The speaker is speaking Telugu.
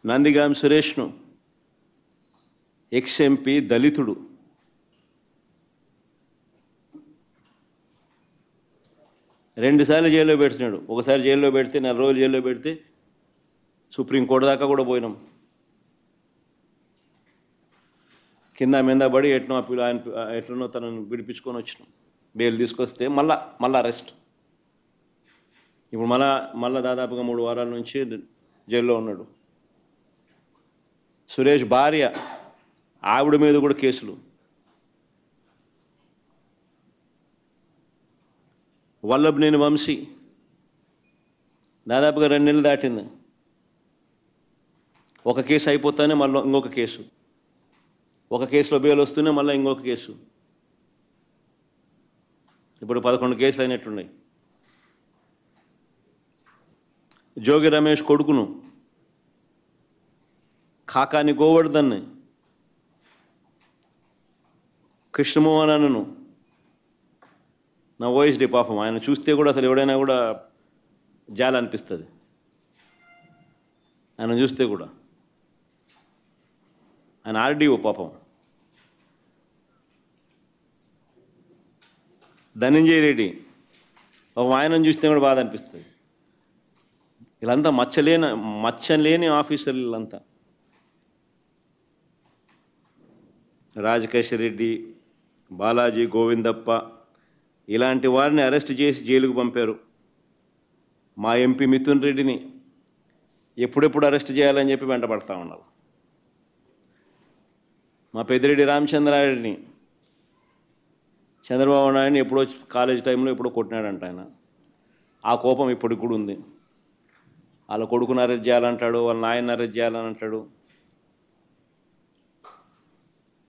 నందిగాం సురేష్ను, ఎక్స్ ఎంపీ, దళితుడు, రెండుసార్లు జైల్లో పెడుతున్నాడు. ఒకసారి జైల్లో పెడితే 4 రోజులు జైల్లో పెడితే సుప్రీంకోర్టు దాకా కూడా పోయినాం. కింద మీద పడి ఎట్లనో తనను విడిపించుకొని వచ్చినాం. బెయిల్ తీసుకొస్తే మళ్ళా అరెస్ట్. ఇప్పుడు మళ్ళా దాదాపుగా 3 వారాల నుంచి జైల్లో ఉన్నాడు. సురేష్ భార్య, ఆవిడ మీద కూడా కేసులు. వల్లభనేని వంశీ దాదాపుగా 2 నెలలు దాటింది. ఒక కేసు అయిపోతానే మళ్ళీ ఇంకొక కేసు, ఒక కేసులో బెయిల్ వస్తూనే మళ్ళీ ఇంకొక కేసు. ఇప్పుడు 11 కేసులు అయినట్టున్నాయి. జోగి రమేష్ కొడుకును, కాకాని గోవర్ధన్ని, కృష్ణమోహనను, నా ఓఎస్డి పాపం, ఆయన చూస్తే కూడా అసలు ఎవడైనా కూడా జాలి అనిపిస్తుంది. ఆయన చూస్తే కూడా ఆయన ఆర్డీఓ పాపం. ధనంజయ రెడ్డి పాపం, ఆయనను చూస్తే కూడా బాధ అనిపిస్తుంది. వీళ్ళంతా మచ్చలేని ఆఫీసర్లు వీళ్ళంతా. రాజకేశ్వర రెడ్డి, బాలాజీ, గోవిందప్ప ఇలాంటి వారిని అరెస్ట్ చేసి జైలుకు పంపారు. మా ఎంపీ మిథున్ రెడ్డిని ఎప్పుడెప్పుడు అరెస్ట్ చేయాలని చెప్పి వెంటబడతా ఉన్నారు. మా పెద్దిరెడ్డి రామచంద్రారెడ్డిని చంద్రబాబు నాయుడిని ఎప్పుడో కాలేజ్ టైంలో ఎప్పుడో కొట్టినాడంట ఆయన. ఆ కోపం ఇప్పటికి కూడా ఉంది. వాళ్ళ కొడుకుని అరెస్ట్ చేయాలంటాడు, వాళ్ళ నాయన్ని అరెస్ట్ చేయాలని అంటాడు.